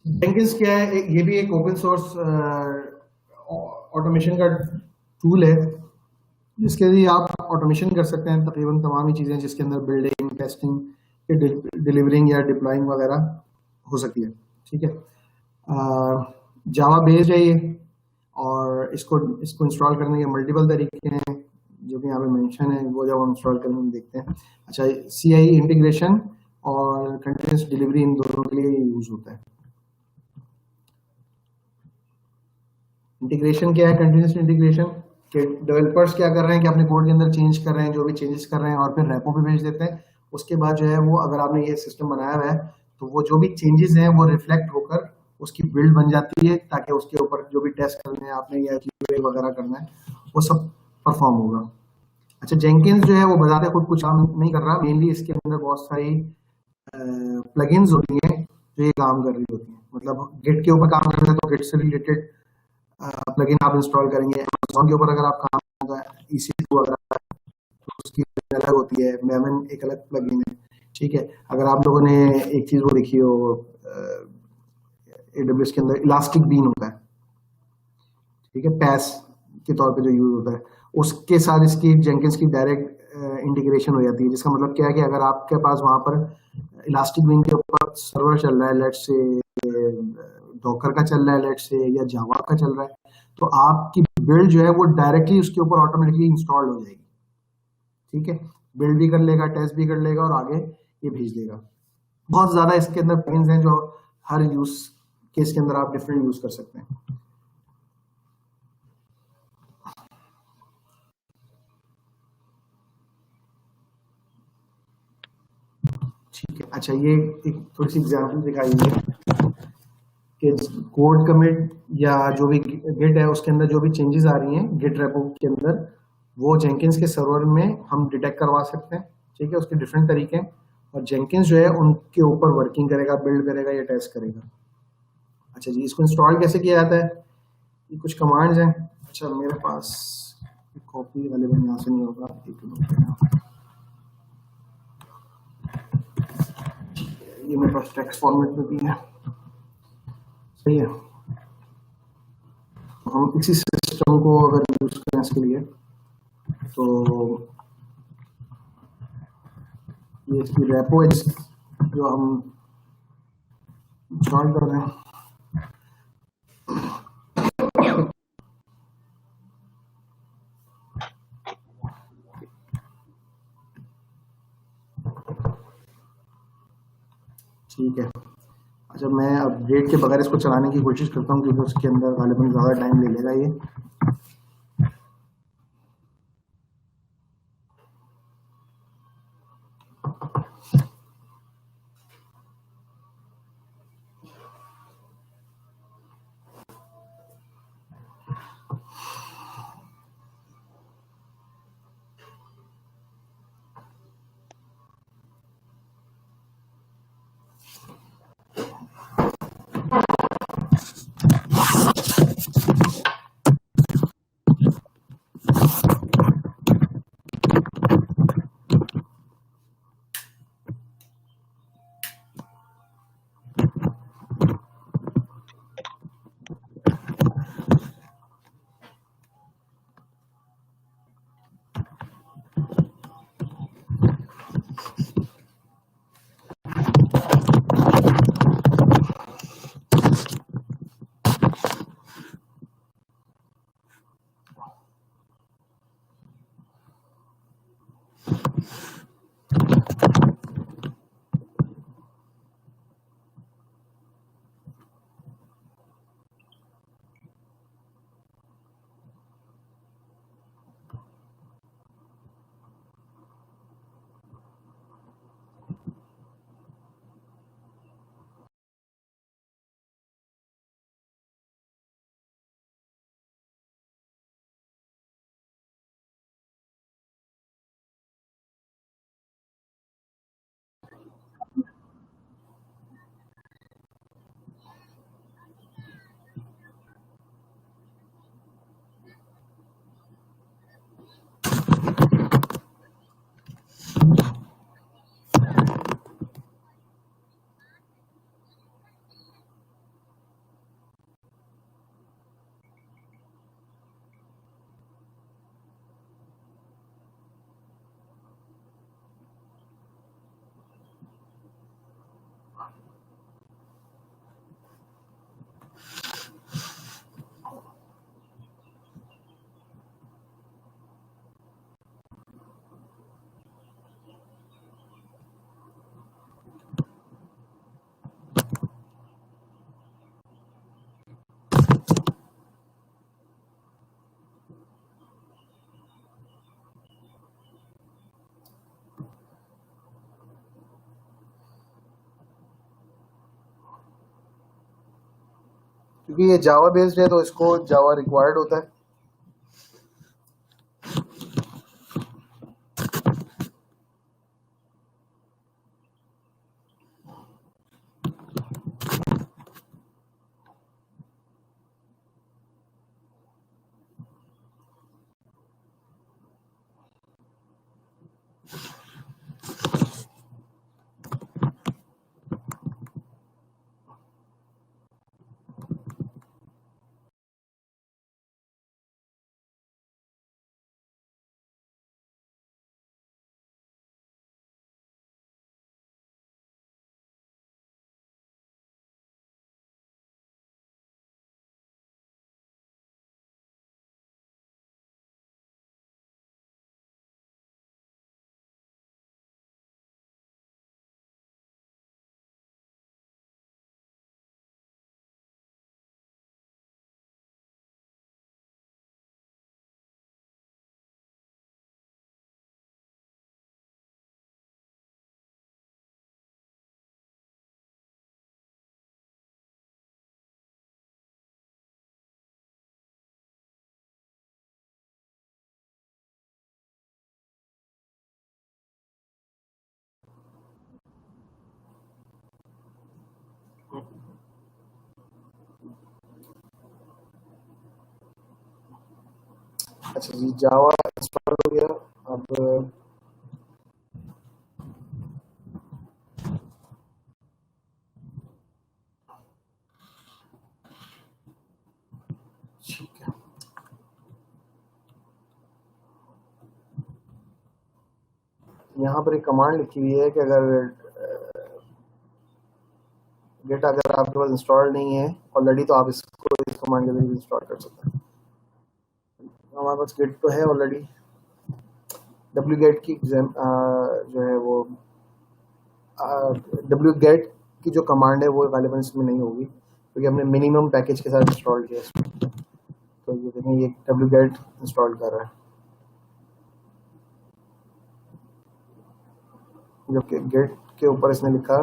Jenkins क्या है, ये भी एक ओपन सोर्स ऑटोमेशन का टूल है जिसके लिए आप ऑटोमेशन कर सकते हैं तकरीबन तमाम ही चीज़ें, जिसके अंदर बिल्डिंग, टेस्टिंग, डिलीवरिंग या डिप्लॉइंग वगैरह हो सकती है। ठीक है, जावा बेस्ड है ये, और इसको इंस्टॉल करने के मल्टीपल तरीके हैं जो कि यहाँ पे मेंशन है, वो जब हम इंस्टॉल करने में देखते हैं। अच्छा, CI इंटीग्रेशन और कंटिन्यूस डिलीवरी इन दोनों के लिए यूज होता है। इंटीग्रेशन क्या है? कंटिन्यूस इंटीग्रेशन कि डेवलपर्स क्या कर रहे हैं कि अपने कोड के अंदर चेंज कर रहे हैं, जो भी चेंजेस कर रहे हैं और फिर रेपो पे भेज देते हैं। उसके बाद जो है वो, अगर आपने ये सिस्टम बनाया हुआ है तो वो जो भी चेंजेस हैं वो रिफ्लेक्ट होकर उसकी बिल्ड बन जाती है, ताकि उसके ऊपर जो भी टेस्ट करने हैं आपने या QA वगैरह करना है वो सब परफॉर्म होगा। अच्छा, जेंकिंस जो है वो बताते खुद कुछ काम नहीं कर रहा, मेनली इसके अंदर बहुत सारी प्लगइन्स होती हैं जो ये काम कर रही होती हैं। मतलब गिट के ऊपर काम कर रहे हैं तो गिट से रिलेटेड प्लगइन आप इंस्टॉल करेंगे। अमेज़न के ऊपर अगर आप काम होगा EC2 वगैरह, तो उसकी अलग होती है। मेमन एक अलग प्लगइन है। ठीक है, अगर आप लोगों ने एक चीज वो देखी हो, AWS के अंदर इलास्टिक बीन होता है, ठीक है, पैस के तौर पे जो यूज होता है, उसके साथ इसकी जेंकिंस की डायरेक्ट इंटीग्रेशन हो जाती है। जिसका मतलब क्या है कि अगर आपके पास वहां पर इलास्टिक बीन के ऊपर सर्वर चल रहा है, लेट्स से डॉकर का चल रहा है, लेट्स से या जावा का चल रहा है, तो आपकी बिल्ड जो है वो डायरेक्टली उसके ऊपर ऑटोमेटिकली इंस्टॉल हो जाएगी। ठीक है, बिल्ड भी कर लेगा, टेस्ट भी कर लेगा और आगे ये भेज देगा। बहुत ज्यादा इसके अंदर प्लगइन्स हैं जो हर यूज केस के अंदर आप डिफरेंट यूज कर सकते हैं। ठीक है, अच्छा, ये एक थोड़ी सी एग्जांपल दिखाई है कि कोड कमिट या जो भी गिट है उसके अंदर जो भी चेंजेस आ रही हैं गिट रेपो के अंदर, वो जेंकिंस के सर्वर में हम डिटेक्ट करवा सकते हैं। ठीक है, उसके डिफरेंट तरीके हैं और जेंकिंस जो है उनके ऊपर वर्किंग करेगा, बिल्ड करेगा या टेस्ट करेगा। अच्छा जी, इसको इंस्टॉल कैसे किया जाता है? ये कुछ कमांड्स हैं। अच्छा, मेरे पास कॉपी वाले में यहाँ से नहीं होगा, एक मिनट। ये मेरे पास टेक्स्ट फॉर्मेट में भी है, सही है। तो हम इसी सिस्टम को अगर यूज करें इसके लिए, तो ये इसकी रेपो है जो हम इंस्टॉल कर रहे हैं। ठीक है, अच्छा, मैं अपडेट के बगैर इसको चलाने की कोशिश करता हूँ क्योंकि उसके अंदर गालिबन ज़्यादा टाइम ले लेगा ये। क्योंकि ये जावा बेस्ड है तो इसको जावा रिक्वायर्ड होता है। अच्छा जी, जावा इंस्टॉल हो गया। अब ठीक है, यहाँ पर एक कमांड लिखी हुई है कि अगर गेट अगर आपके पास इंस्टॉल नहीं है ऑलरेडी तो आप इसको इस कमांड के जरिए इंस्टॉल कर सकते हैं। हमारे पास गेट तो है ऑलरेडी। डब्ल्यू गेट की जो है वो डब्ल्यू गेट की जो कमांड है वो गालिबन इसमें नहीं होगी क्योंकि हमने मिनिमम पैकेज के साथ इंस्टॉल किया इसमें। तो ये देखें ये डब्ल्यू गेट इंस्टॉल कर रहा है, जबकि गेट के ऊपर इसने लिखा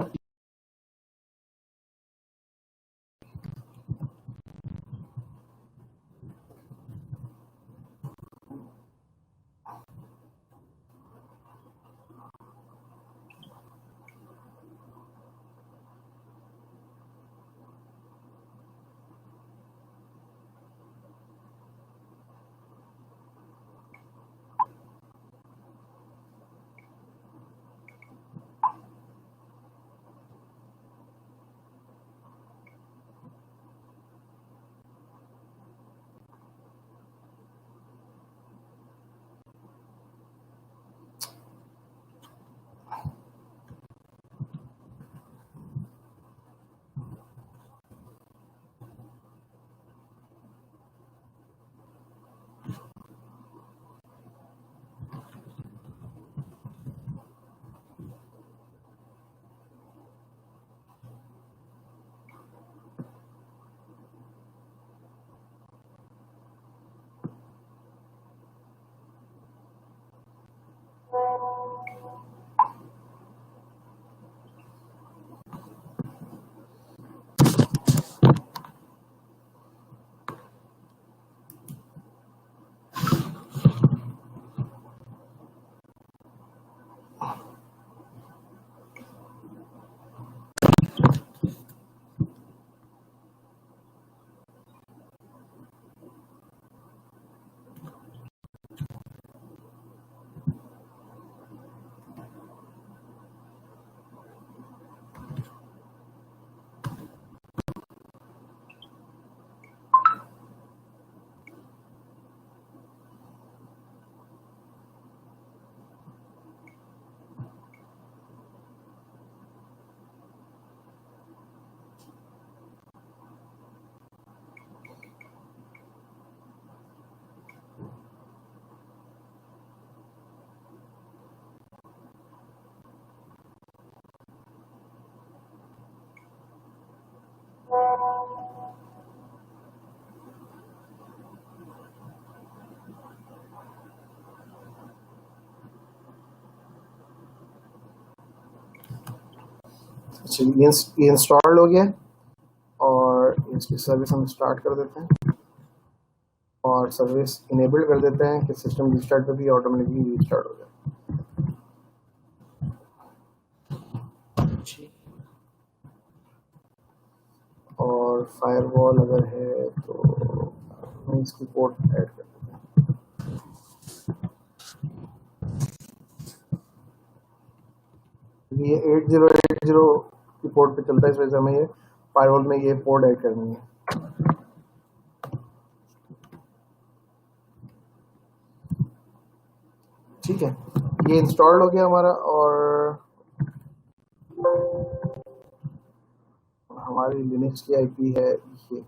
अच्छा ये इंस्टॉल हो गया और इसकी सर्विस हम स्टार्ट कर देते हैं और सर्विस इनेबल्ड कर देते हैं कि सिस्टम रिस्टार्ट पे भी ऑटोमेटिकली रिस्टार्ट हो जाए। और फायरवॉल अगर है तो मैं इसकी पोर्ट ऐड कर देते हैं। ये 8080 की पोर्ट पे चलता है, इस वजह से हमें ये फायरवॉल में ये पोर्ट ऐड करनी है। ठीक है, ये इंस्टॉल्ड हो गया हमारा और हमारी लिनक्स की आईपी है ये।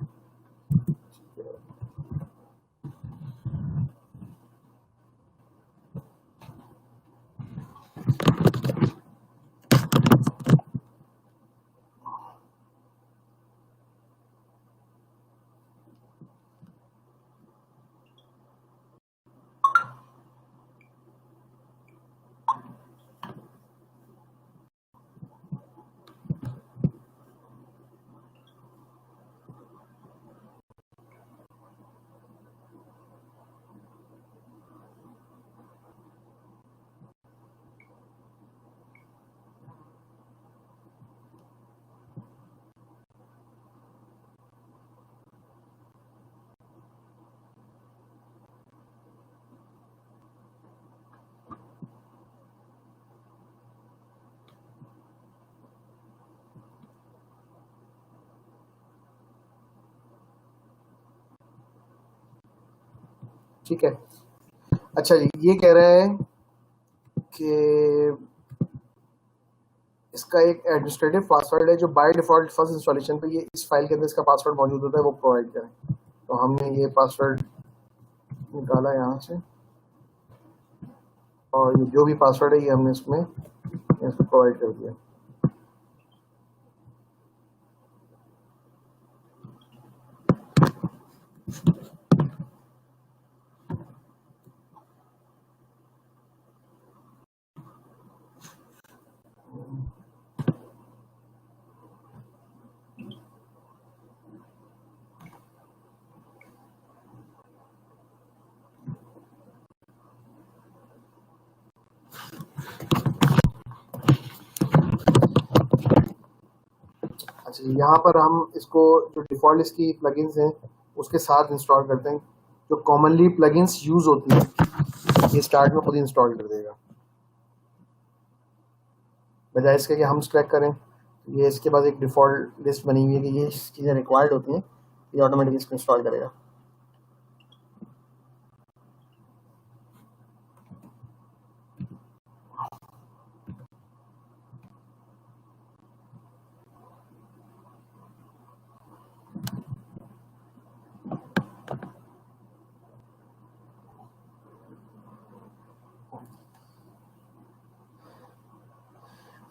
ठीक है, अच्छा जी, ये कह रहा है कि इसका एक एडमिनिस्ट्रेटिव पासवर्ड है जो बाय डिफॉल्ट फर्स्ट इंस्टॉलेशन पे ये इस फाइल के अंदर इसका पासवर्ड मौजूद होता है, वो प्रोवाइड करें। तो हमने ये पासवर्ड निकाला यहाँ से और जो भी पासवर्ड है ये हमने इसमें इसको प्रोवाइड कर दिया। अच्छा, यहाँ पर हम इसको जो डिफ़ॉल्ट इसकी प्लगइन्स हैं उसके साथ इंस्टॉल करते हैं। जो कॉमनली प्लगइन्स यूज़ होती हैं ये स्टार्ट में खुद ही इंस्टॉल कर देगा, बजाय इसके कि हम सेलेक्ट करें। ये इसके पास एक डिफ़ॉल्ट लिस्ट बनी हुई है कि ये चीज़ें रिक्वायर्ड होती हैं, ये ऑटोमेटिकली इसको इंस्टॉल करेगा।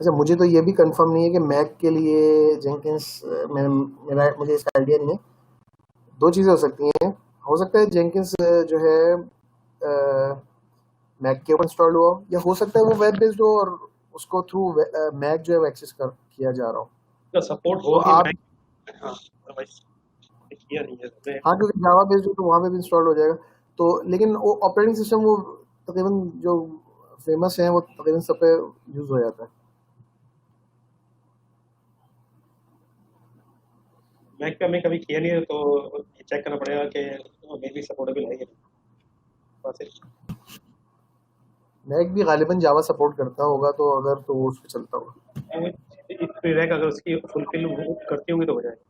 अच्छा, मुझे तो ये भी कंफर्म नहीं है कि मैक के लिए जेंकिंस मुझे इसका आइडिया नहीं है। दो चीज़ें हो सकती हैं, हो सकता है जेंकिंस जो है मैक के ऊपर इंस्टॉल हुआ, या हो सकता है वो वेब बेस्ड हो और उसको थ्रू मैक जो है वो एक्सेस कर किया जा रहा हो। तो सपोर्ट तो हो कि आप हाँ, किया नहीं है। हाँ, क्योंकि जावा बेस्ड हो तो वहाँ पे भी इंस्टॉल हो जाएगा। तो लेकिन वो ऑपरेटिंग सिस्टम वो तकरीबन जो फेमस है वो तकरीबन सब पे यूज़ हो जाता है। मैक पे हमें कभी किया नहीं है, तो चेक करना पड़ेगा कि मे भी सपोर्टेबल है या नहीं। मैक भी गालिबन जावा सपोर्ट करता होगा, तो अगर तो वो उस पर चलता होगा। प्रीरेक अगर उसकी फुलफिल करती होगी तो हो जाएगा।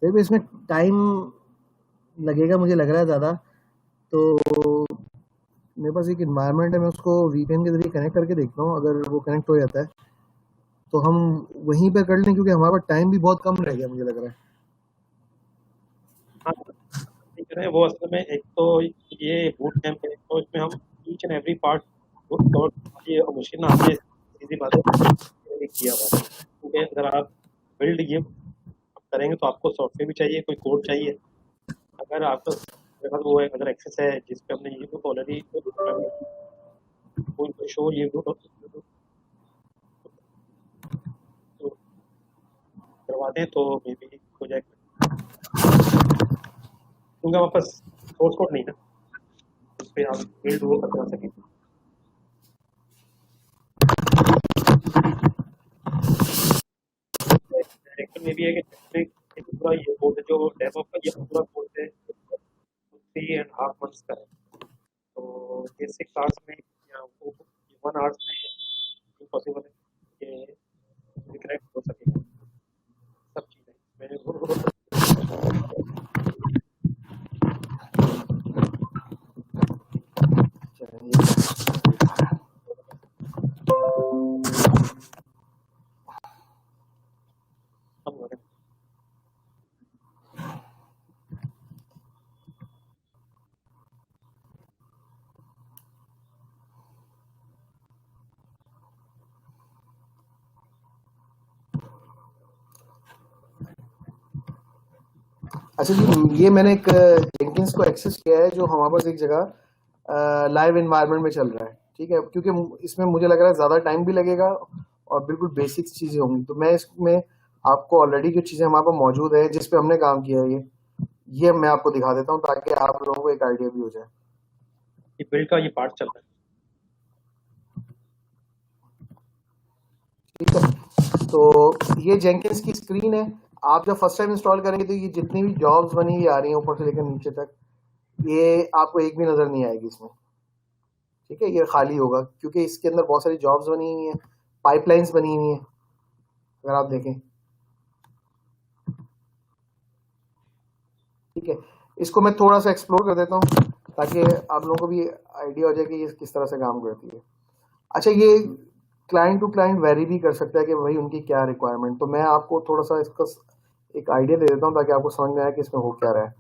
फिर भी इसमें टाइम लगेगा मुझे लग रहा है ज़्यादा, तो मेरे पास एक इन्वायरमेंट है, मैं उसको वीपीएन के जरिए कनेक्ट करके देखता हूँ, अगर वो कनेक्ट हो जाता है तो हम वहीं पे कर लें, क्योंकि हमारे पास टाइम भी बहुत कम रह गया मुझे लग रहा है। हाँ, ठीक है वो असल में एक तो ये बूट कैंप है तो इसमें हम ईच एंड एवरी पार्ट और ये मुश्किल ना आती है, सीधी बात है किया हुआ है। क्योंकि अगर आप बिल्ड ये करेंगे तो आपको सॉफ्टवेयर भी चाहिए, कोई कोड चाहिए। अगर आपका मेरे पास वो है, अगर एक्सेस है जिस पे हमने ये ऑलरेडी शो ये करवा दें तो मे बी हो जाएगा, क्योंकि हमारे पास सोर्स कोड नहीं है जिस पे आप बिल्ड वो करवा सकें। डायरेक्टर में भी है कि ये पूरा ये कोड जो डेवलप का ये पूरा कोड है 3.5 months का है, तो ये 6 hours में या 1 hours में इम्पॉसिबल है कि कनेक्ट हो सके सब चीज़ें मैंने अच्छा जी, ये मैंने एक जेंकिंस को एक्सेस किया है जो हमारे पास एक जगह लाइव एनवायरनमेंट में चल रहा है, ठीक है, क्योंकि इसमें मुझे लग रहा है ज़्यादा टाइम भी लगेगा और बिल्कुल बेसिक चीज़ें होंगी, तो मैं इसमें आपको ऑलरेडी जो चीज़ें हमारे पास मौजूद है जिस पे हमने काम किया है ये मैं आपको दिखा देता हूँ ताकि आप लोगों को एक आइडिया भी हो जाए। ये बिल्ड का ये पार्ट चल रहा है। ठीक है, तो ये जेंकिंस की स्क्रीन है। आप जब फर्स्ट टाइम इंस्टॉल करेंगे तो ये जितनी भी जॉब्स बनी हुई आ रही हैं ऊपर से लेकर नीचे तक, ये आपको एक भी नज़र नहीं आएगी इसमें, ठीक है, ये खाली होगा क्योंकि इसके अंदर बहुत सारी जॉब्स बनी हुई हैं, पाइपलाइंस बनी हुई हैं, अगर आप देखें, ठीक है। इसको मैं थोड़ा सा एक्सप्लोर कर देता हूँ ताकि आप लोगों को भी आइडिया हो जाए कि ये किस तरह से काम करती है। अच्छा, ये क्लाइंट टू क्लाइंट वेरी भी कर सकता है कि भाई उनकी क्या रिक्वायरमेंट, तो मैं आपको थोड़ा सा इसका एक आइडिया दे देता हूँ ताकि आपको समझ में आए कि इसमें हो क्या रहा है।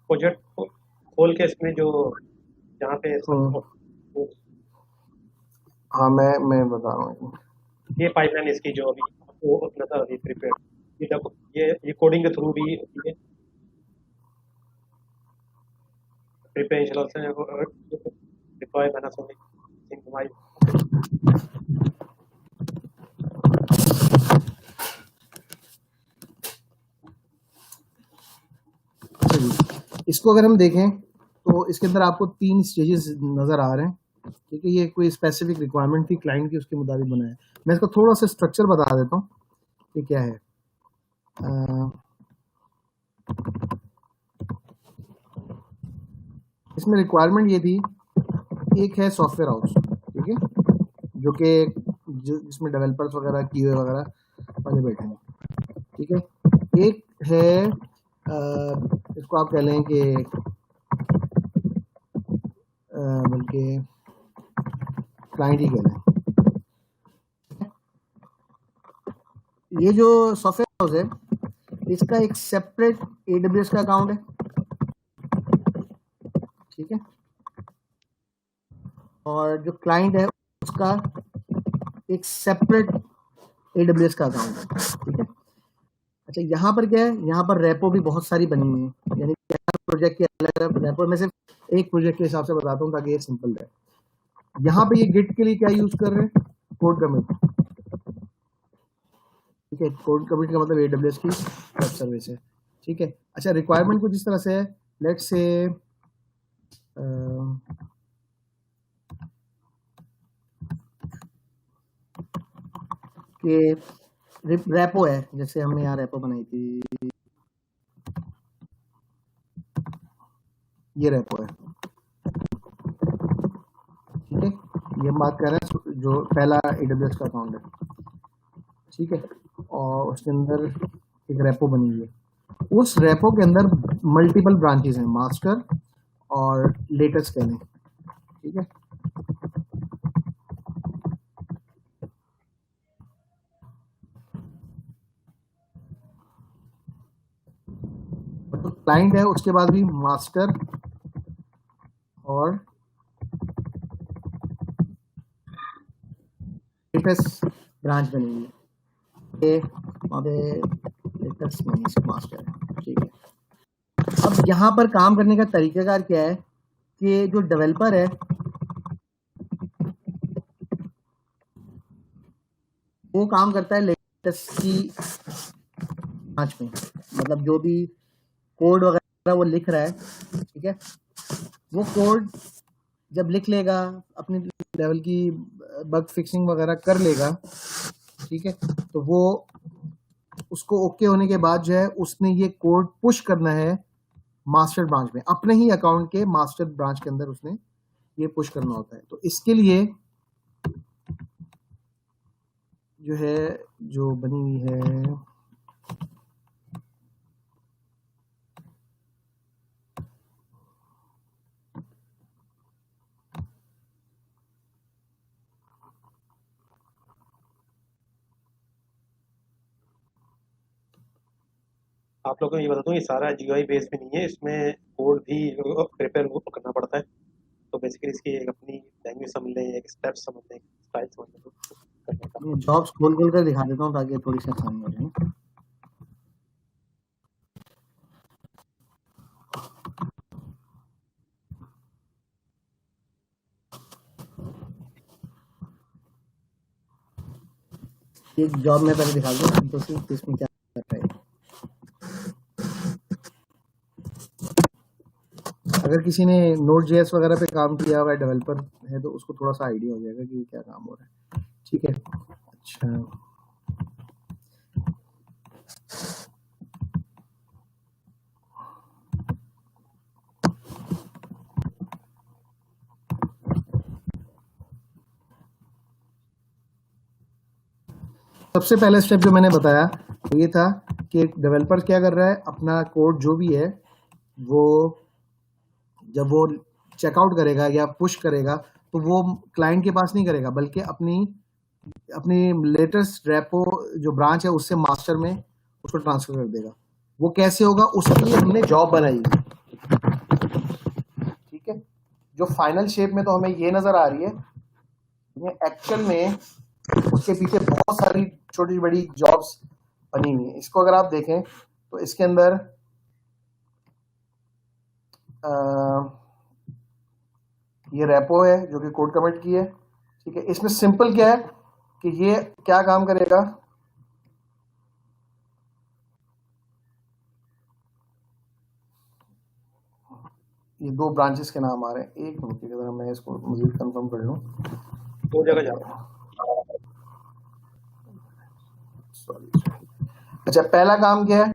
प्रोजेक्ट को खोल के इसमें जो जहाँ पे सब हाँ, मैं बता रहा हूँ। ये पाइपलाइन इसकी जो अभी आपको नजर आ रही है प्रिपेयर, ये कोडिंग के थ्रू भी होती है। Prepare installation deploy Panasonic synchronize. इसको अगर हम देखें तो इसके अंदर आपको 3 स्टेजेस नज़र आ रहे हैं, ठीक है। ये कोई स्पेसिफिक रिक्वायरमेंट थी क्लाइंट की, उसके मुताबिक बनाया है। मैं इसको थोड़ा सा स्ट्रक्चर बता देता हूँ कि क्या है। इसमें रिक्वायरमेंट ये थी, एक है सॉफ्टवेयर हाउस, ठीक है, जो कि जिसमें डेवलपर्स वगैरह कीवे वगैरह वाले बैठे हैं, ठीक है। एक है इसको आप कह लें कि बल्कि क्लाइंट ही कह लें। ये जो सॉफ्टवेयर हाउस है इसका एक सेपरेट AWS का अकाउंट है, ठीक है, और जो क्लाइंट है उसका एक सेपरेट AWS का अकाउंट है, ठीक है। अच्छा, यहाँ पर क्या है, यहाँ पर रेपो भी बहुत सारी बनी हुई है, यानी प्रोजेक्ट के अलग अलग रेपो। मैं सिर्फ एक प्रोजेक्ट के हिसाब से बताता हूँ ताकि ये सिंपल रहे। यहाँ पे ये गिट के लिए क्या यूज कर रहे हैं, कोड कमिट, ठीक है। कोड कमिट का मतलब AWS की वेब सर्विस है, ठीक है। अच्छा, रिक्वायरमेंट कुछ इस तरह से है, लेट्स से कि रेपो है, जैसे हमने यहाँ रेपो बनाई थी, ये रेपो है, ठीक है। ये हम बात कर रहे हैं जो पहला AWS का अकाउंट है, ठीक है, और उसके अंदर एक रेपो बनी हुई है। उस रेपो के अंदर मल्टीपल ब्रांचेस हैं, मास्टर और लेटेस्ट कह लें, ठीक है। तो क्लाइंट है, उसके बाद भी मास्टर और लेटेस्ट ब्रांच बनी हुई है, ये वहाँ पे लेटेस्ट मास्टर है, ठीक है। अब यहाँ पर काम करने का तरीकाकार क्या है कि जो डेवलपर है वो काम करता है लेटेस्ट की ब्रांच में, मतलब जो भी कोड वगैरह वो लिख रहा है, ठीक है, वो कोड जब लिख लेगा, अपनी लेवल की बग फिक्सिंग वगैरह कर लेगा, ठीक है, तो वो उसको ओके होने के बाद जो है उसने ये कोड पुश करना है मास्टर ब्रांच में, अपने ही अकाउंट के मास्टर ब्रांच के अंदर उसने ये पुश करना होता है। तो इसके लिए जो है जो बनी हुई है आप लोगों को ये बता दूं, ये सारा GUI बेस भी नहीं है, इसमें कोड भी प्रिपेयर करना पड़ता है। तो बेसिकली इसकी एक अपनी लैंग्वेज समझ लें, एक स्टेप समझ लें, स्टाइल समझ लें, तो करने का। जॉब्स खोल खोल कर दिखा देता हूँ ताकि थोड़ी सी आसानी हो जाए। एक जॉब में पहले दिखा दूँ तो इसमें क्या करता है। अगर किसी ने Node.js वगैरह पे काम किया हुआ है, डेवलपर है, तो उसको थोड़ा सा आइडिया हो जाएगा कि क्या काम हो रहा है, ठीक है। अच्छा, सबसे पहला स्टेप जो मैंने बताया वो ये था कि डेवलपर क्या कर रहा है, अपना कोड जो भी है वो जब वो चेकआउट करेगा या पुश करेगा तो वो क्लाइंट के पास नहीं करेगा, बल्कि अपनी लेटेस्ट रेपो जो ब्रांच है उससे मास्टर में उसको ट्रांसफर कर देगा। वो कैसे होगा, उसके लिए हमने जॉब बनाई, ठीक है। जो फाइनल शेप में तो हमें ये नजर आ रही है, ये एक्चुअल में उसके पीछे बहुत सारी छोटी बड़ी जॉब्स बनी हुई है। इसको अगर आप देखें तो इसके अंदर ये रेपो है जो कि कोड कमिट की है, ठीक है। इसमें सिंपल क्या है कि ये क्या काम करेगा, ये दो ब्रांचेस के नाम आ रहे हैं, एक मिनट अगर मैं इसको मजीद कंफर्म कर लूं, दो जगह जाता है। सॉरी। अच्छा, पहला काम क्या है,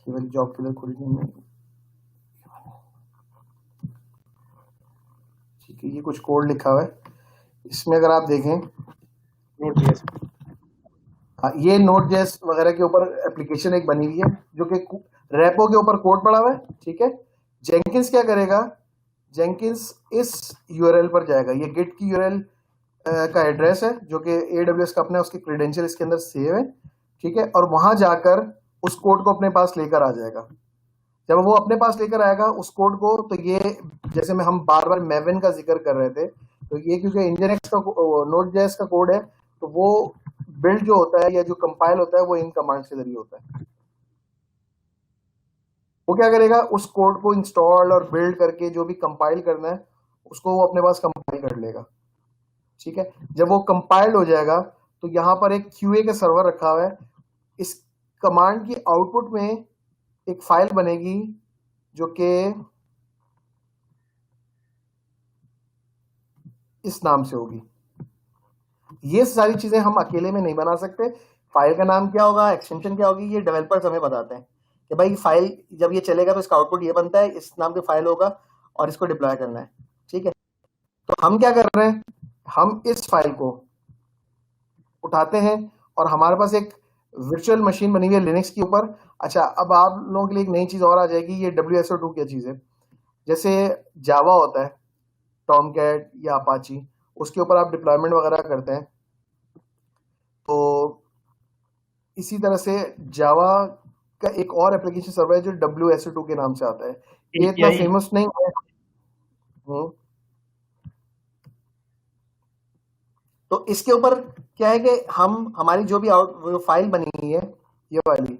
ये वाली जॉब के लिए खुली नहीं, ठीक है। ये कुछ कोड लिखा हुआ है, इसमें अगर आप देखें Node.js, ये Node.js वगैरह के ऊपर एप्लीकेशन एक बनी हुई है जो कि रेपो के ऊपर कोड पड़ा हुआ है, ठीक है। जेंकिंस क्या करेगा, जेंकिंस इस यूआरएल पर जाएगा, ये गिट की यूआरएल का एड्रेस है जो कि AWS का अपना उसके क्रेडेंशियल इसके अंदर सेव है, ठीक है। और वहां जाकर उस कोड को अपने पास लेकर आ जाएगा। जब वो अपने पास लेकर आएगा उस कोड को, तो ये जैसे में हम बार बार मेविन का जिक्र कर रहे थे, तो ये क्योंकि इंजनएक्स का Node.js का कोड है, तो वो बिल्ड जो होता है या जो कंपाइल होता है वो इन कमांड्स के जरिए होता है। वो क्या करेगा, उस कोड को इंस्टॉल और बिल्ड करके जो भी कंपाइल करना है उसको वो अपने पास कंपाइल कर लेगा, ठीक है। जब वो कंपाइल्ड हो जाएगा तो यहाँ पर एक QA का सर्वर रखा हुआ है, इस कमांड की आउटपुट में एक फाइल बनेगी जो कि इस नाम से होगी। ये सारी चीजें हम अकेले में नहीं बना सकते, फाइल का नाम क्या होगा, एक्सटेंशन क्या होगी, ये डेवलपर्स हमें बताते हैं कि भाई फाइल जब ये चलेगा तो इसका आउटपुट ये बनता है, इस नाम की फाइल होगा और इसको डिप्लॉय करना है। ठीक है, तो हम क्या कर रहे हैं, हम इस फाइल को उठाते हैं और हमारे पास एक वर्चुअल मशीन बनी हुई है लिनक्स के ऊपर। अच्छा, अब आप लोगों के लिए एक नई चीज और आ जाएगी, ये WSO2 क्या चीज है। जैसे जावा होता है, टॉमकैट या अपाची, उसके ऊपर आप डिप्लॉयमेंट वगैरह करते हैं, तो इसी तरह से जावा का एक और एप्लीकेशन सर्वर है जो WSO2 के नाम से आता है। ये इतना API फेमस नहीं है। तो इसके ऊपर क्या है कि हम हमारी जो भी फाइल बनी हुई है ये वाली,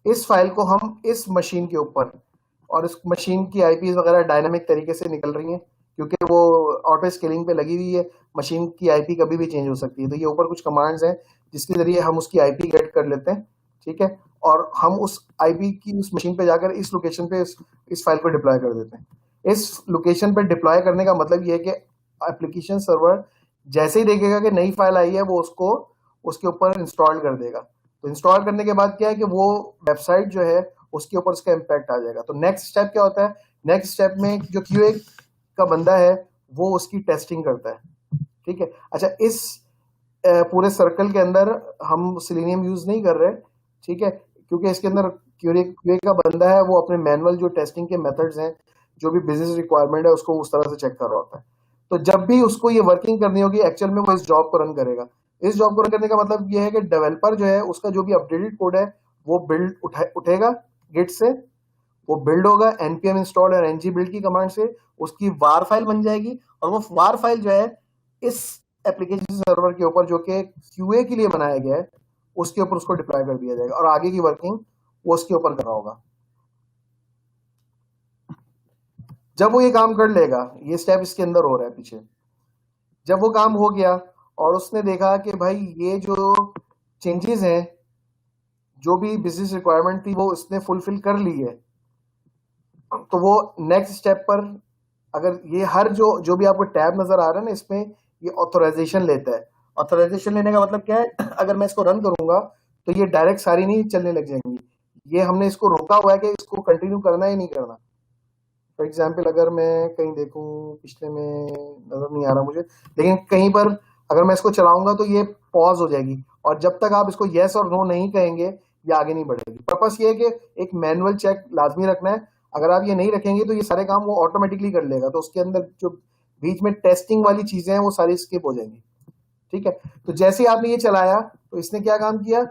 इस फाइल को हम इस मशीन के ऊपर, और इस मशीन की आईपीज वगैरह डायनामिक तरीके से निकल रही हैं क्योंकि वो ऑटो स्केलिंग पे लगी हुई है। मशीन की आईपी कभी भी चेंज हो सकती है, तो ये ऊपर कुछ कमांड्स हैं जिसके जरिए हम उसकी आईपी गेट कर लेते हैं। ठीक है, और हम उस आईपी की उस मशीन पे जाकर इस लोकेशन पे इस फाइल को डिप्लॉय कर देते हैं। इस लोकेशन पे डिप्लॉय करने का मतलब ये है कि एप्लीकेशन सर्वर जैसे ही देखेगा कि नई फाइल आई है वो उसको उसके ऊपर इंस्टॉल कर देगा। तो इंस्टॉल करने के बाद क्या है कि वो वेबसाइट जो है उसके ऊपर उसका इम्पैक्ट आ जाएगा। तो नेक्स्ट स्टेप क्या होता है, नेक्स्ट स्टेप में जो क्यूए का बंदा है वो उसकी टेस्टिंग करता है। ठीक है, अच्छा, इस पूरे सर्कल के अंदर हम सिलेनियम यूज नहीं कर रहे, ठीक है, क्योंकि इसके अंदर क्यूए का बंदा है वो अपने मैनुअल जो टेस्टिंग के मेथड्स हैं, जो भी बिजनेस रिक्वायरमेंट है उसको उस तरह से चेक कर रहा होता है। तो जब भी उसको ये वर्किंग करनी होगी एक्चुअल में वो इस जॉब को रन करेगा। इस जॉब को रन करने का मतलब ये है कि डेवलपर जो है उसका जो भी अपडेटेड कोड है वो बिल्ड उठेगा गिट से, वो बिल्ड होगा npm इंस्टॉल और ng बिल्ड की कमांड से, उसकी वार फाइल बन जाएगी और वो वार फाइल जो है इस एप्लीकेशन सर्वर के ऊपर जो कि क्यूए के लिए बनाया गया है उसके ऊपर उसको डिप्लॉय कर दिया जाएगा और आगे की वर्किंग वो उसके ऊपर कर रहा होगा। जब वो ये काम कर लेगा, ये स्टेप इसके अंदर हो रहा है पीछे, जब वो काम हो गया और उसने देखा कि भाई ये जो चेंजेस हैं, जो भी बिजनेस रिक्वायरमेंट थी वो उसने फुलफिल कर ली है, तो वो नेक्स्ट स्टेप पर, अगर ये हर जो भी आपको टैब नजर आ रहा है ना इसमें, ये ऑथराइजेशन लेता है। ऑथराइजेशन लेने का मतलब क्या है, अगर मैं इसको रन करूंगा तो ये डायरेक्ट सारी नहीं चलने लग जाएंगी, ये हमने इसको रोका हुआ है कि इसको कंटिन्यू करना है नहीं करना। फॉर एग्जाम्पल अगर मैं कहीं देखूं, पिछले में नजर नहीं आ रहा मुझे, लेकिन कहीं पर अगर मैं इसको चलाऊंगा तो ये पॉज हो जाएगी और जब तक आप इसको येस और नो नहीं कहेंगे ये आगे नहीं बढ़ेगी। पर्पस ये है कि एक मैनुअल चेक लाजमी रखना है, अगर आप ये नहीं रखेंगे तो ये सारे काम वो ऑटोमेटिकली कर लेगा, तो उसके अंदर जो बीच में टेस्टिंग वाली चीजें हैं वो सारी स्किप हो जाएंगी। ठीक है, तो जैसे ही आपने ये चलाया तो इसने क्या काम किया,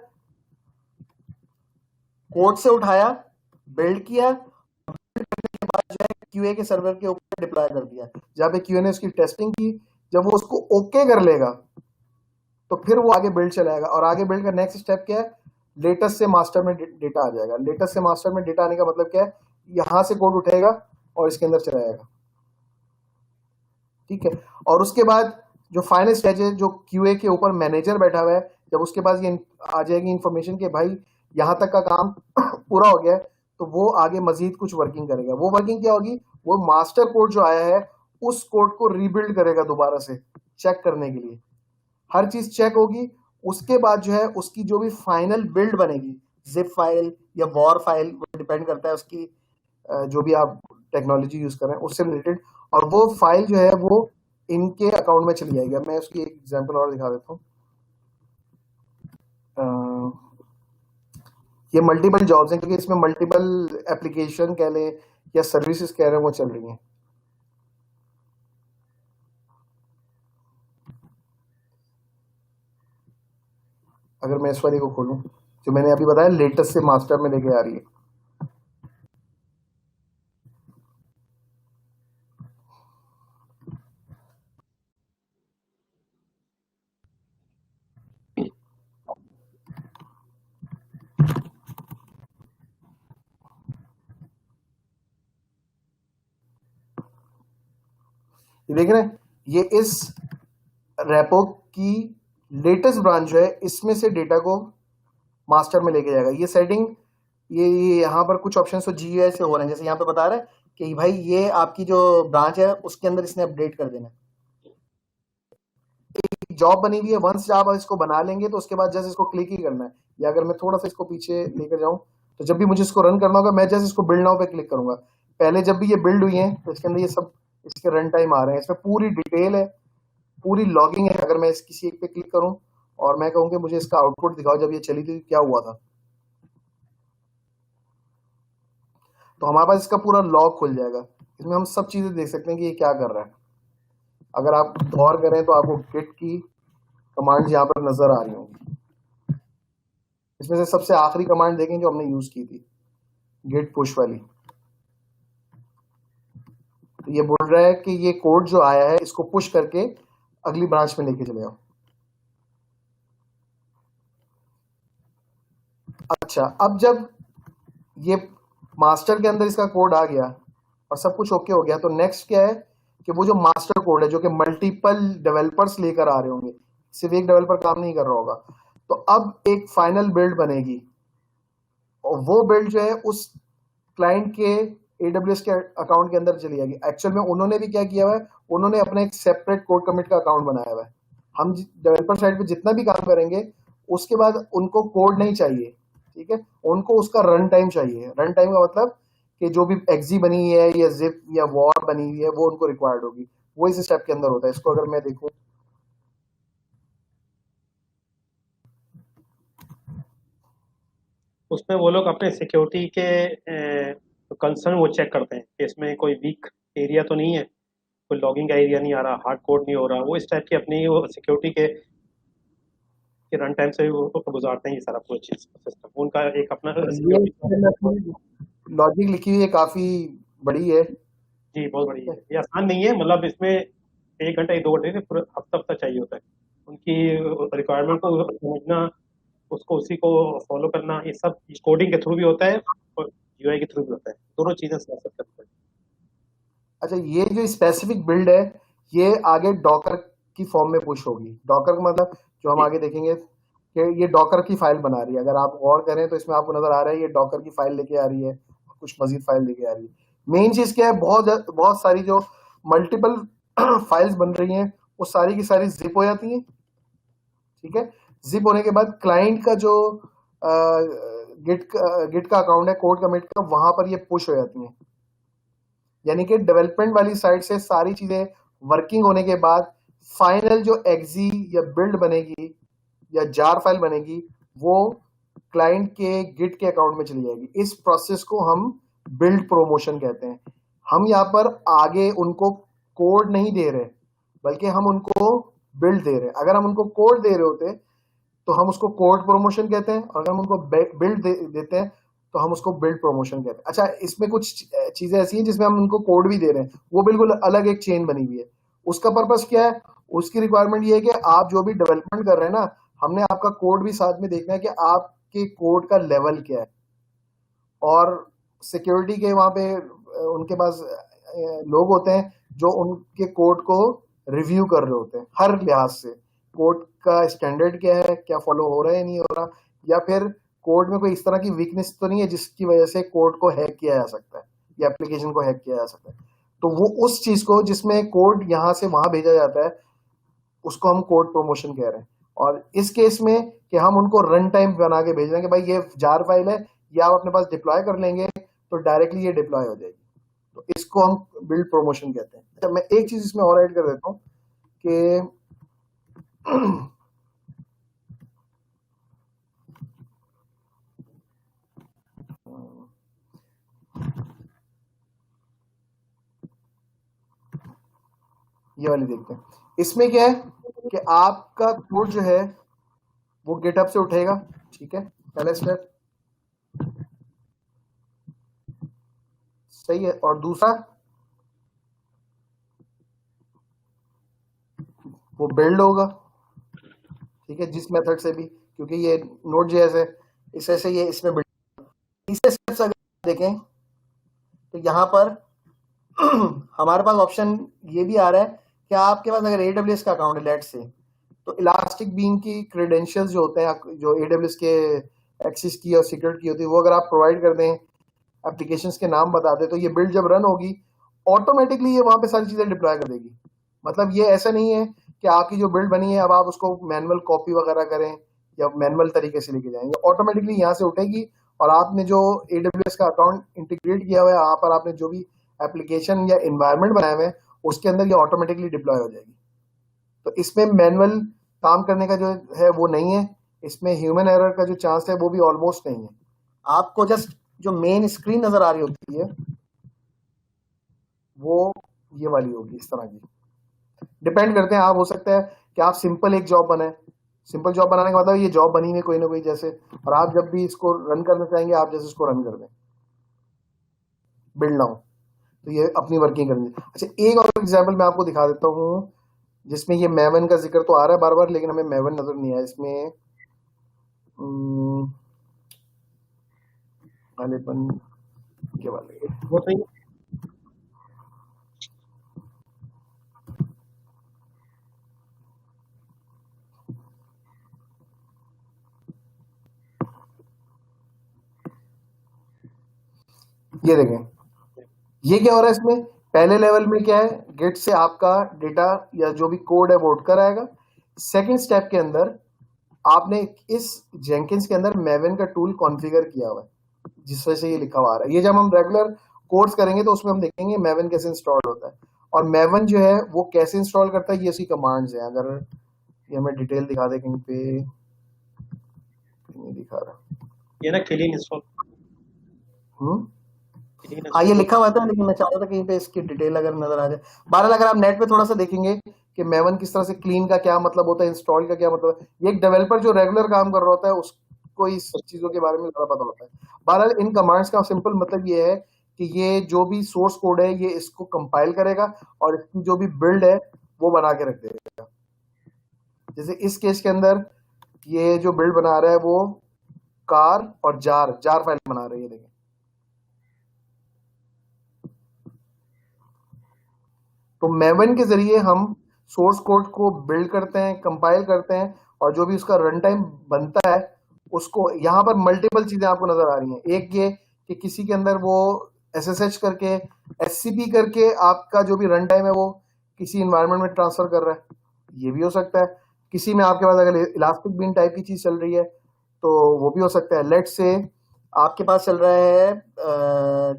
कोड से उठाया, बिल्ड किया, के बाद जो है क्यूए के सर्वर के ऊपर डिप्लॉय कर दिया, जहां पे क्यूए ने उसकी टेस्टिंग की। जब वो उसको ओके कर लेगा तो फिर वो आगे बिल्ड चलाएगा और आगे बिल्ड का नेक्स्ट स्टेप क्या है, लेटेस्ट से मास्टर में डेटा आ जाएगा। लेटेस्ट से मास्टर में डेटा आने का मतलब क्या है, यहां से कोड उठेगा और इसके अंदर चलाएगा। ठीक है, और उसके बाद जो फाइनल स्टेज है, जो क्यूए के ऊपर मैनेजर बैठा हुआ है, जब उसके पास ये आ जाएगी इन्फॉर्मेशन कि भाई यहाँ तक का काम पूरा हो गया है, तो वो आगे मजीद कुछ वर्किंग करेगा। वो वर्किंग क्या होगी, वो मास्टर कोड जो आया है उस कोड को रीबिल्ड करेगा दोबारा से चेक करने के लिए, हर चीज चेक होगी। उसके बाद जो है उसकी जो भी फाइनल बिल्ड बनेगी, जिप फाइल या वॉर फाइल, डिपेंड करता है उसकी जो भी आप टेक्नोलॉजी यूज कर रहे हैं उससे रिलेटेड, और वो फाइल जो है वो इनके अकाउंट में चली जाएगी। मैं उसकी एक एग्जांपल और दिखा देता हूँ। ये मल्टीपल जॉब्स हैं क्योंकि इसमें मल्टीपल एप्लीकेशन कह लें या सर्विसेज कह रहे हैं वो चल रही हैं। अगर मैं इस वाली को खोलूं जो मैंने अभी बताया लेटेस्ट से मास्टर में लेके आ रही है, ये देख रहे हैं, ये इस रेपो की लेटेस्ट ब्रांच जो है इसमें से डेटा को मास्टर में लेके जाएगा। ये सेटिंग ये यहाँ पर कुछ ऑप्शन तो जीयूआई से हो रहे हैं, जैसे यहाँ पे बता रहा है कि भाई ये आपकी जो ब्रांच है उसके अंदर इसने अपडेट कर देना है। एक जॉब बनी हुई है, वंस आप इसको बना लेंगे तो उसके बाद जस्ट इसको क्लिक ही करना है। या अगर मैं थोड़ा सा इसको पीछे लेकर जाऊं तो जब भी मुझे इसको रन करना होगा, मैं जस्ट इसको बिल्ड नाउ पे क्लिक करूंगा। पहले जब भी ये बिल्ड हुई है तो इसके अंदर ये सब इसके रन टाइम आ रहे हैं, इसमें पूरी डिटेल है, पूरी लॉगिंग है। अगर मैं इस किसी एक पे क्लिक करूं और मैं कहूं कि मुझे इसका आउटपुट दिखाओ जब ये चली थी क्या हुआ था, तो हमारे पास इसका पूरा लॉग खुल जाएगा। इसमें हम सब चीजें देख सकते हैं कि ये क्या कर रहा है। अगर आप गौर करें तो आपको गिट की कमांड यहाँ पर नजर आ रही होंगी। इसमें से सबसे आखिरी कमांड देखें जो हमने यूज की थी, गिट पुश वाली। तो ये बोल रहा है कि ये कोड जो आया है इसको पुश करके अगली ब्रांच में लेके चले जाओ। अच्छा, अब जब ये मास्टर के अंदर इसका कोड आ गया और सब कुछ ओके हो गया, तो नेक्स्ट क्या है कि वो जो मास्टर कोड है जो कि मल्टीपल डेवलपर्स लेकर आ रहे होंगे, सिर्फ एक डेवलपर काम नहीं कर रहा होगा, तो अब एक फाइनल बिल्ड बनेगी और वो बिल्ड जो है उस क्लाइंट के AWS के अकाउंट के अंदर चली जाएगी। एक्चुअल में उन्होंने भी क्या किया हुआ है, उन्होंने अपना एक सेपरेट कोड कमिट का अकाउंट बनाया हुआ है। हम डेवलपर साइड पे जितना भी काम करेंगे उसके बाद उनको कोड नहीं चाहिए, ठीक है, उनको उसका रन टाइम चाहिए। रन टाइम का मतलब कि जो भी एक्जी बनी है या जिप या वॉर बनी हुई है वो उनको रिक्वायर्ड होगी, वो इस स्टेप के अंदर होता है। इसको अगर मैं देखूं, उसमें वो लोग अपने सिक्योरिटी के कंसर्न वो चेक करते हैं कि इसमें कोई वीक एरिया तो नहीं है, कोई लॉगिंग का एरिया नहीं आ रहा, हार्ड कोड नहीं हो रहा। वो इस टाइप की अपनी वो सिक्योरिटी के रन टाइम से वो गुजारते हैं ये सारा पूरा चीज सिस्टम। उनका एक अपना ये सिक्योरिटी। लॉजिक लिखी हुई है, काफी बड़ी है। जी बहुत बड़ी है, ये आसान नहीं है। मतलब इसमें 1 घंटा या 2 घंटे से पूरा हफ्ता हफ्ता चाहिए होता है उनकी रिक्वायरमेंट को समझना, उसको उसी को फॉलो करना। ये सब कोडिंग के थ्रू भी होता है और यूआई के थ्रू भी होता है, दोनों चीजें साथ साथ करनी पड़ती अच्छा, ये जो स्पेसिफिक बिल्ड है ये आगे डॉकर की फॉर्म में पुश होगी। डॉकर का मतलब जो हम है। आगे देखेंगे कि ये डॉकर की फाइल बना रही है। अगर आप गौर करें तो इसमें आपको नजर आ रहा है ये डॉकर की फाइल लेके आ रही है, कुछ मजीद फाइल लेके आ रही है। मेन चीज क्या है, बहुत सारी जो मल्टीपल फाइल्स बन रही हैं वो सारी की सारी जिप हो जाती हैं, ठीक है। जिप होने के बाद क्लाइंट का जो गिट का अकाउंट है कोड कमिट का, वहां पर ये पुश हो जाती हैं। यानी कि डेवलपमेंट वाली साइड से सारी चीजें वर्किंग होने के बाद फाइनल जो एक्जी या बिल्ड बनेगी या जार फाइल बनेगी वो क्लाइंट के गिट के अकाउंट में चली जाएगी। इस प्रोसेस को हम बिल्ड प्रोमोशन कहते हैं। हम यहाँ पर आगे उनको कोड नहीं दे रहे बल्कि हम उनको बिल्ड दे रहे हैं। अगर हम उनको कोड दे रहे होते तो हम उसको कोड प्रमोशन कहते हैं, और अगर हम उनको बिल्ड देते हैं तो हम उसको बिल्ड प्रमोशन कहते हैं। अच्छा, इसमें कुछ चीजें ऐसी हैं जिसमें हम उनको कोड भी दे रहे हैं, वो बिल्कुल अलग एक चेन बनी हुई है। उसका पर्पस क्या है, उसकी रिक्वायरमेंट ये है कि आप जो भी डेवलपमेंट कर रहे हैं ना, हमने आपका कोड भी साथ में देखना है कि आपके कोड का लेवल क्या है। और सिक्योरिटी के वहां पे उनके पास लोग होते हैं जो उनके कोड को रिव्यू कर रहे होते हैं हर लिहाज से। कोड का स्टैंडर्ड क्या है, क्या फॉलो हो रहा है नहीं हो रहा, या फिर कोड में कोई इस तरह की वीकनेस तो नहीं है जिसकी वजह से कोड को हैक किया जा सकता है या एप्लीकेशन को हैक किया जा सकता है। तो वो उस चीज को जिसमें कोड यहाँ से वहां भेजा जाता है उसको हम कोड प्रमोशन कह रहे हैं। और इस केस में कि हम उनको रन टाइम बना के भेज रहे हैं कि भाई ये जार फाइल है, ये आप अपने पास डिप्लॉय कर लेंगे तो डायरेक्टली ये डिप्लॉय हो जाएगी। तो इसको हम बिल्ड प्रमोशन कहते हैं। अच्छा, मैं एक चीज इसमें और ऐड कर देता हूँ कि ये वाली देखते हैं। इसमें क्या है कि आपका कोड जो है वो गिटहब से उठेगा, ठीक है, पहला स्टेप सही है। और दूसरा वो बिल्ड होगा, ठीक है, जिस मेथड से भी, क्योंकि ये नोड जेएस है, इसे से ये इसमें बिल्ड। तीसरे स्टेप्स अगर देखें तो यहाँ पर हमारे पास ऑप्शन ये भी आ रहा है कि आपके पास अगर AWS का अकाउंट है लेट से, तो इलास्टिक बीम की क्रेडेंशियल्स जो होते हैं जो AWS के एक्सेस की और सीक्रेट की होती है वो अगर आप प्रोवाइड कर दें, एप्लीकेशंस के नाम बता दें, तो ये बिल्ड जब रन होगी ऑटोमेटिकली ये वहां पे सारी चीजें डिप्लॉय कर देगी। मतलब ये ऐसा नहीं है कि आपकी जो बिल्ड बनी है अब आप उसको मैनुअल कॉपी वगैरह करें या मैनुअल तरीके से लेके जाएंगे, ऑटोमेटिकली यहाँ से उठेगी और आपने जो AWS का अकाउंट इंटीग्रेट किया हुआ है, यहाँ पर आपने जो भी एप्लीकेशन या इन्वायरमेंट बनाए हुए हैं उसके अंदर ये ऑटोमेटिकली डिप्लॉय हो जाएगी। तो इसमें मैनुअल काम करने का जो है वो नहीं है, इसमें ह्यूमन एरर का जो चांस है वो भी ऑलमोस्ट नहीं है। आपको जस्ट जो मेन स्क्रीन नजर आ रही होती है वो ये वाली होगी, इस तरह की। डिपेंड करते हैं, आप हो सकता है कि आप सिंपल एक जॉब बनाए, सिंपल जॉब बनाने का मतलब ये जॉब बनी हुई कोई ना कोई जैसे, और आप जब भी इसको रन करना चाहेंगे आप जैसे इसको रन कर दें, बिल्ड नाउ, तो ये अपनी वर्किंग करनी। अच्छा, एक और एग्जांपल मैं आपको दिखा देता हूँ जिसमें ये मैवन का जिक्र तो आ रहा है बार बार, लेकिन हमें मैवन नजर नहीं आया इसमें। वालेपन के वाले वो सही ये देखें, ये क्या हो रहा है इसमें। पहले लेवल में क्या है, गेट से आपका डेटा या जो भी कोड है वो उठ कर आएगा। सेकंड स्टेप के अंदर आपने इस जेंकिंस के अंदर मैवन का टूल कॉन्फ़िगर किया हुआ है, जिस वजह से ये लिखा हुआ आ रहा है। ये जब हम रेगुलर कोर्स करेंगे तो उसमें हम देखेंगे मैवन कैसे इंस्टॉल होता है, और मैवन जो है वो कैसे इंस्टॉल करता है, ये उसकी कमांड्स हैं। अगर ये हमें डिटेल दिखा दे कहीं पे, नहीं दिखा रहा। ये ना क्लीन इंस्टॉल, हाँ, ये लिखा हुआ था, लेकिन मैं चाह रहा था कहीं पे इसकी डिटेल अगर नजर आ जाए। बहरहाल अगर आप नेट पे थोड़ा सा देखेंगे कि मैवन किस तरह से क्लीन का क्या मतलब होता है, इंस्टॉल का क्या मतलब है, ये एक डेवलपर जो रेगुलर काम कर रहा होता है उसको इस चीजों के बारे में ज्यादा पता होता है। बहरहाल इन कमांड्स का सिंपल मतलब ये है कि ये जो भी सोर्स कोड है ये इसको कंपाइल करेगा और इसकी जो भी बिल्ड है वो बना के रख देगा। जैसे इस केस के अंदर ये जो बिल्ड बना रहा है वो कार और जार फाइल बना रही है, देखें। तो मैवन के जरिए हम सोर्स कोड को बिल्ड करते हैं, कंपाइल करते हैं, और जो भी उसका रन टाइम बनता है उसको, यहाँ पर मल्टीपल चीजें आपको नजर आ रही हैं। एक ये कि किसी के अंदर वो SSH करके SCP करके आपका जो भी रन टाइम है वो किसी इन्वायरमेंट में ट्रांसफर कर रहा है, ये भी हो सकता है। किसी में आपके पास अगर इलास्टिक बीन टाइप की चीज चल रही है तो वो भी हो सकता है। लेट से आपके पास चल रहा है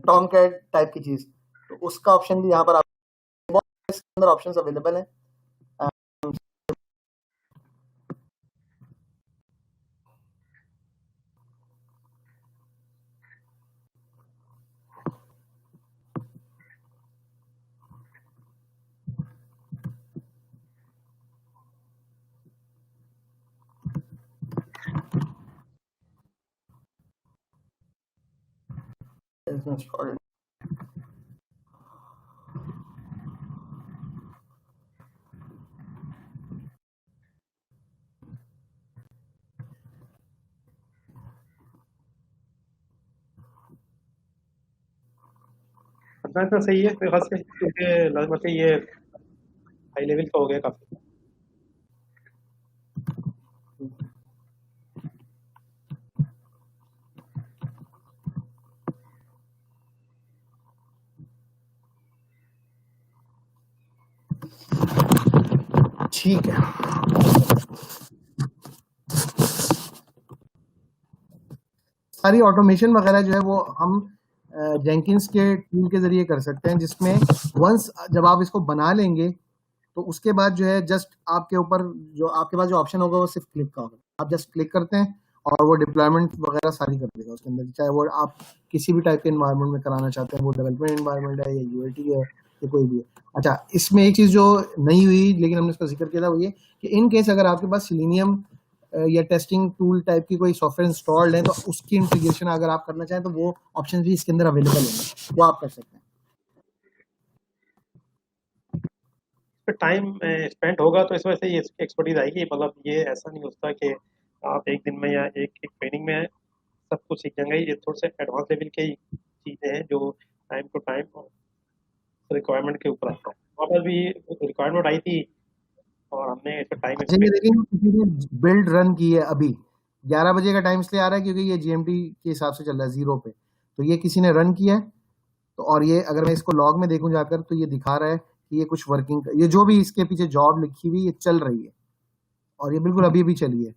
टॉमकैट टाइप की चीज, तो उसका ऑप्शन भी यहाँ पर इसके अंदर ऑप्शंस अवेलेबल है। इतना सही है मेरे ख्याल से, क्योंकि मतलब ये हाई लेवल का हो गया काफी। ठीक है, सारी ऑटोमेशन वगैरह जो है वो हम जेंकिंस के टूल के जरिए कर सकते हैं, जिसमें वंस जब आप इसको बना लेंगे तो उसके बाद जो है जस्ट आपके ऊपर जो आपके पास जो ऑप्शन होगा वो सिर्फ क्लिक का होगा। आप जस्ट क्लिक करते हैं और वो डिप्लॉयमेंट वगैरह सारी कर देगा उसके अंदर, चाहे वो आप किसी भी टाइप के इन्वायरमेंट में कराना चाहते हैं, वो डेवलपमेंट इन्वायरमेंट है या UAT है या कोई भी है। अच्छा, इसमें एक चीज जो नहीं हुई लेकिन हमने इसका जिक्र किया था वो ये कि इन केस अगर आपके पास सिलेनियम या टेस्टिंग टूल टाइप की कोई सॉफ्टवेयर इंस्टॉल्ड है तो उसकी इंटीग्रेशन अगर आप करना चाहें तो वो ऑप्शन भी इसके अंदर अवेलेबल होंगे, वो आप कर सकते हैं। टाइम स्पेंड होगा तो इस वजह से ये एक्सपर्टीज आएगी। मतलब ये ऐसा नहीं होता कि आप एक दिन में या एक एक ट्रेनिंग में सब कुछ सीख जाएंगे। ये थोड़े से एडवांस लेवल की चीज़ें हैं जो टाइम टू टाइम रिक्वायरमेंट के ऊपर आता है। वहाँ पर भी रिक्वायरमेंट आई थी और हमने इसका टाइम अच्छा, ये देखिए किसी ने बिल्ड रन की है अभी 11 बजे का टाइम इसलिए आ रहा है क्योंकि ये GMT के हिसाब से चल रहा है 0 पे, तो ये किसी ने रन किया है। तो और ये अगर मैं इसको लॉग में देखूं जाकर तो ये दिखा रहा है कि ये कुछ वर्किंग, ये जो भी इसके पीछे जॉब लिखी हुई ये चल रही है और ये बिल्कुल अभी भी चली है।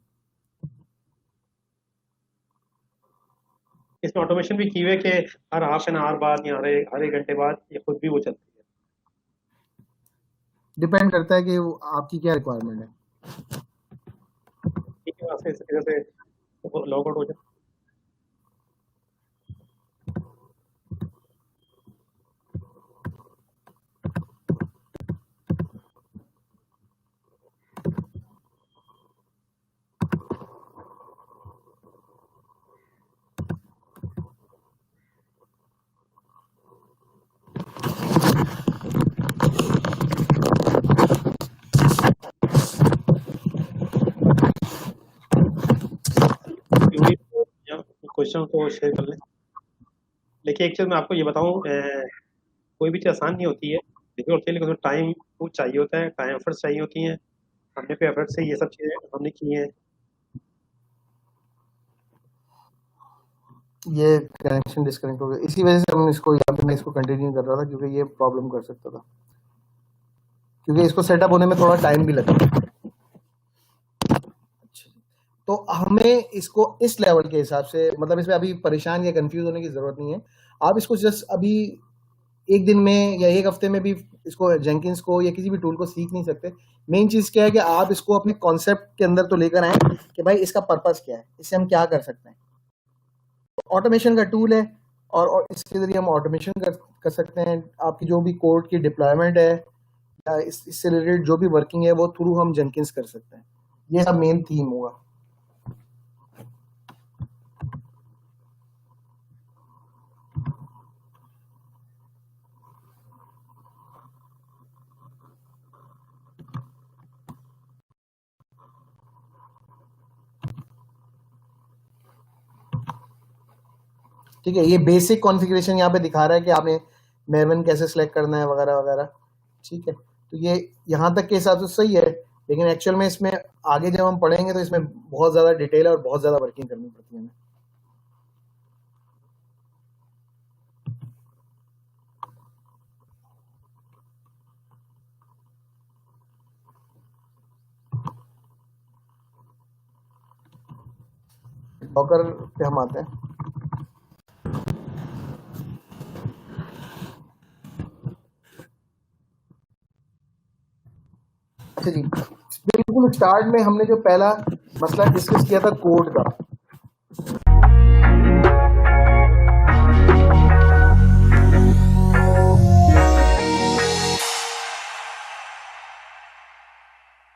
इसमें ऑटोमेशन भी की हुई है कि हर हाफ एन आवर बाद या हर एक घंटे बाद ये खुद भी वो चलती है। डिपेंड करता है कि आपकी क्या रिक्वायरमेंट है। ठीक है, वहाँ से इस तरह से लॉग आउट हो जाए। क्वेश्चन को शेयर कर लें। देखिए, एक चीज़ मैं आपको ये बताऊं, कोई भी चीज़ आसान नहीं होती है, देखिए होती है, लेकिन उसमें टाइम वो चाहिए होता है, टाइम एफर्ट्स चाहिए होती हैं। हमने पे एफर्ट से ये सब चीज़ें हमने की हैं। ये कनेक्शन डिस्कनेक्ट हो गया, इसी वजह से हम इसको यहाँ पे मैं इसको कंटिन्यू कर रहा था, क्योंकि ये प्रॉब्लम कर सकता था, क्योंकि इसको सेटअप होने में थोड़ा टाइम भी लगता है। तो हमें इसको इस लेवल के हिसाब से, मतलब इसमें अभी परेशान या कंफ्यूज होने की जरूरत नहीं है। आप इसको जस्ट अभी एक दिन में या एक हफ्ते में भी इसको जेंकिंस को या किसी भी टूल को सीख नहीं सकते। मेन चीज क्या है कि आप इसको अपने कॉन्सेप्ट के अंदर तो लेकर आए कि भाई इसका पर्पस क्या है, इससे हम क्या कर सकते हैं। ऑटोमेशन का टूल है, और इसके जरिए हम ऑटोमेशन कर सकते हैं। आपकी जो भी कोड की डिप्लॉयमेंट है या इससे रिलेटेड जो भी वर्किंग है वो थ्रू हम जेंकिंस कर सकते हैं। ये सब मेन थीम होगा। ठीक है, ये बेसिक कॉन्फ़िगरेशन यहाँ पे दिखा रहा है कि आपने मेवन कैसे सिलेक्ट करना है वगैरह वगैरह। ठीक है, तो ये यहाँ तक के हिसाब से सही है, लेकिन एक्चुअल में इसमें आगे जब हम पढ़ेंगे तो इसमें बहुत ज़्यादा डिटेल है और बहुत ज़्यादा वर्किंग करनी पड़ती है हमें। डॉकर पे हम आते हैं। अच्छा जी, बिल्कुल स्टार्ट में हमने जो पहला मसला डिस्कस किया था कोड का,